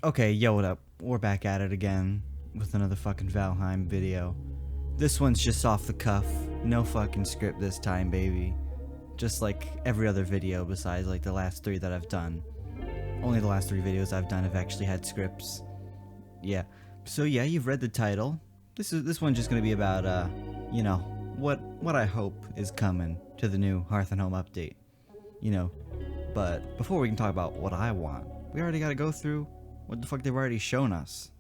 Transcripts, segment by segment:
Okay, yo, what up? We're back at it again with another fucking Valheim video. This one's just off the cuff. No fucking script this time, baby. Just like every other video besides like the last three that I've done. Only the last three videos I've done have actually had scripts. Yeah. So yeah, you've read the title. This one's just gonna be about you know, what I hope is coming to the new Hearth and Home update. You know. But before we can talk about what I want, we already gotta go through what the fuck they've already shown us.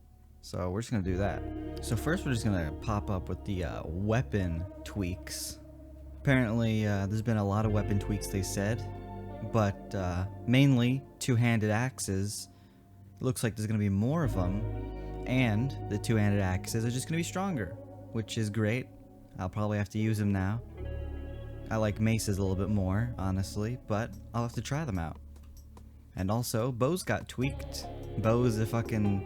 So we're just gonna do that. So first we're just gonna pop up with the weapon tweaks. Apparently there's been a lot of weapon tweaks, they said, but mainly two-handed axes. It looks like there's gonna be more of them, and the two-handed axes are just gonna be stronger, which is great. I'll probably have to use them now. I like maces a little bit more, honestly, but I'll have to try them out. And also, bows got tweaked. Bows are they're gonna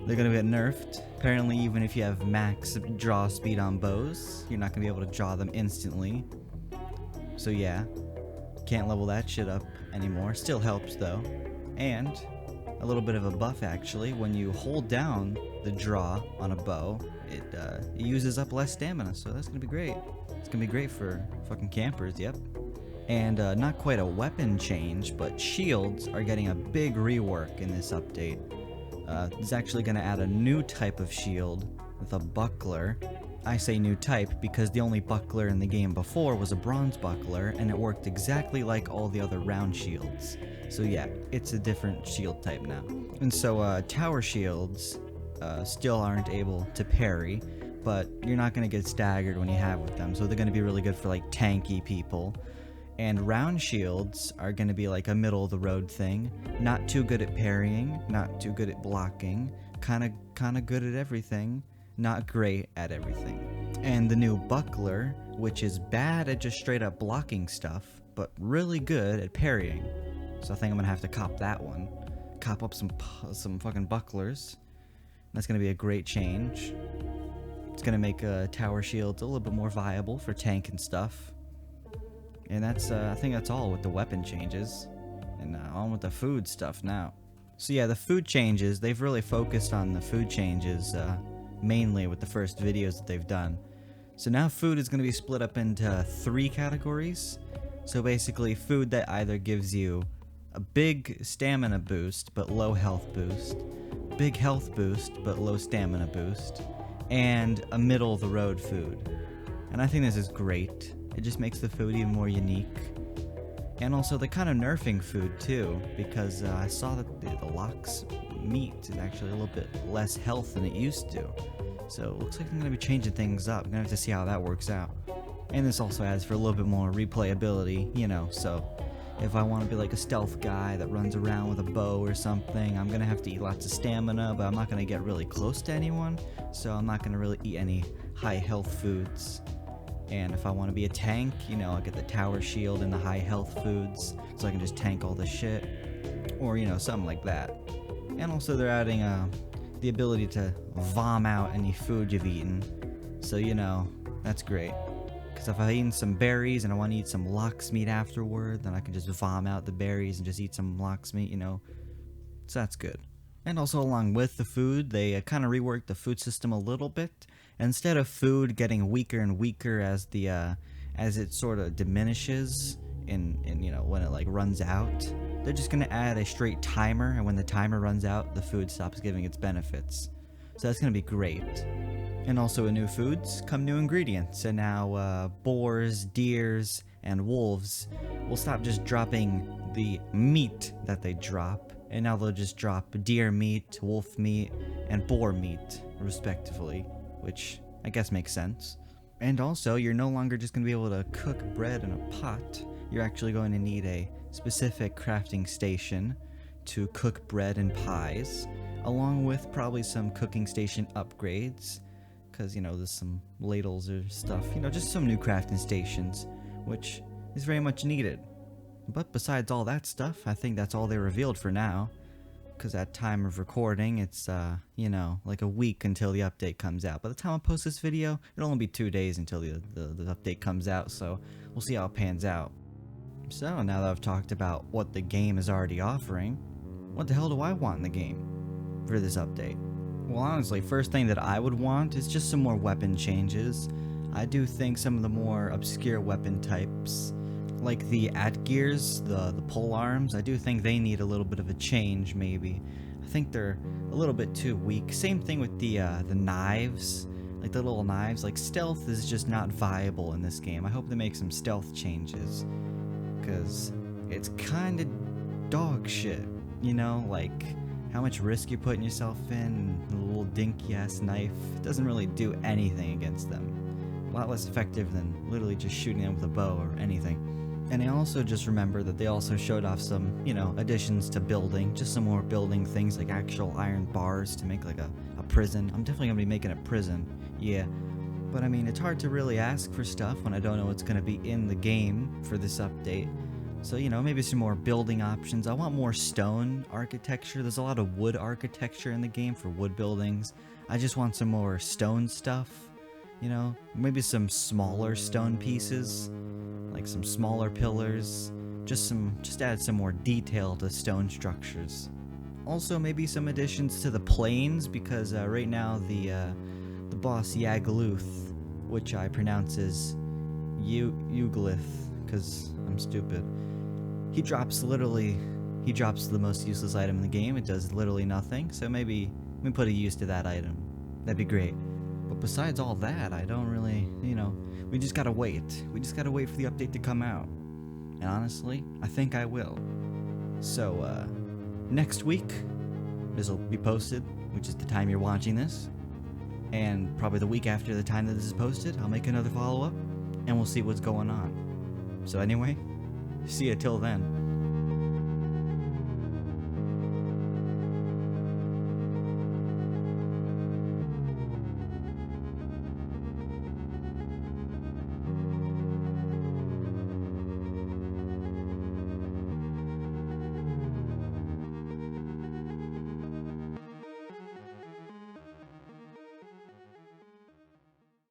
get nerfed. Apparently, even if you have max draw speed on bows, you're not gonna be able to draw them instantly. So yeah, can't level that shit up anymore. Still helps though. And a little bit of a buff actually, when you hold down the draw on a bow, it uses up less stamina, so that's gonna be great. It's gonna be great for fucking campers, yep. And not quite a weapon change, but shields are getting a big rework in this update. It's actually going to add a new type of shield with a buckler. I say new type because the only buckler in the game before was a bronze buckler, and it worked exactly like all the other round shields. So yeah, it's a different shield type now. And so tower shields still aren't able to parry, but you're not going to get staggered when you have with them, so they're going to be really good for like tanky people. And round shields are going to be like a middle of the road thing. Not too good at parrying, not too good at blocking, kind of good at everything, not great at everything. And the new buckler, which is bad at just straight up blocking stuff, but really good at parrying. So I think I'm going to have to cop that one. Cop up some fucking bucklers. That's going to be a great change. It's going to make tower shields a little bit more viable for tank and stuff. And that's, I think that's all with the weapon changes. And on with the food stuff now. So yeah, the food changes, they've really focused on the food changes, mainly with the first videos that they've done. So now food is going to be split up into 3 categories. So basically, food that either gives you a big stamina boost, but low health boost, big health boost, but low stamina boost, and a middle-of-the-road food. And I think this is great. It just makes the food even more unique. And also, they're kind of nerfing food too, because I saw that the Lox meat is actually a little bit less health than it used to. So it looks like I'm going to be changing things up. I'm going to have to see how that works out. And this also adds for a little bit more replayability, you know, so if I want to be like a stealth guy that runs around with a bow or something, I'm going to have to eat lots of stamina, but I'm not going to get really close to anyone, so I'm not going to really eat any high health foods. And if I want to be a tank, you know, I'll get the tower shield and the high health foods, so I can just tank all the shit. Or, you know, something like that. And also they're adding the ability to vom out any food you've eaten. So, you know, that's great. Because if I've eaten some berries and I want to eat some lox meat afterward, then I can just vom out the berries and just eat some lox meat, you know. So that's good. And also along with the food, they kind of reworked the food system a little bit. Instead of food getting weaker and weaker as it sort of diminishes in you know, when it like runs out, they're just gonna add a straight timer, and when the timer runs out, the food stops giving its benefits. So that's gonna be great. And also in new foods come new ingredients, and now boars, deers, and wolves will stop just dropping the meat that they drop, and now they'll just drop deer meat, wolf meat, and boar meat, respectively. Which I guess makes sense. And also, you're no longer just going to be able to cook bread in a pot. You're actually going to need a specific crafting station to cook bread and pies, along with probably some cooking station upgrades, because, you know, there's some ladles or stuff, you know, just some new crafting stations, which is very much needed. But besides all that stuff, I think that's all they revealed for now. Because at time of recording, it's, you know, like a week until the update comes out. By the time I post this video, it'll only be 2 days until the update comes out, so we'll see how it pans out. So, now that I've talked about what the game is already offering, what the hell do I want in the game for this update? Well, honestly, first thing that I would want is just some more weapon changes. I do think some of the more obscure weapon types, like the Atgears, the pole arms, I do think they need a little bit of a change, maybe. I think they're a little bit too weak. Same thing with the knives, like the little knives. Like, stealth is just not viable in this game. I hope they make some stealth changes, because it's kind of dog shit, you know? Like, how much risk you're putting yourself in, and a little dinky-ass knife doesn't really do anything against them. A lot less effective than literally just shooting them with a bow or anything. And I also just remember that they also showed off some, you know, additions to building, just some more building things, like actual iron bars to make like a prison. I'm definitely gonna be making a prison, yeah. But I mean, it's hard to really ask for stuff when I don't know what's gonna be in the game for this update. So, you know, maybe some more building options. I want more stone architecture. There's a lot of wood architecture in the game for wood buildings. I just want some more stone stuff, you know? Maybe some smaller stone pieces, like some smaller pillars. Just add some more detail to stone structures. Also, maybe some additions to the planes, because right now the boss Yagluth, which I pronounce as Uglith, because I'm stupid. He drops the most useless item in the game. It does literally nothing, so maybe we put a use to that item. That'd be great. But besides all that, I don't really, you know, we just gotta wait. We just gotta wait for the update to come out. And honestly, I think I will. So, next week, this will be posted, which is the time you're watching this. And probably the week after the time that this is posted, I'll make another follow-up, and we'll see what's going on. So anyway, see ya till then.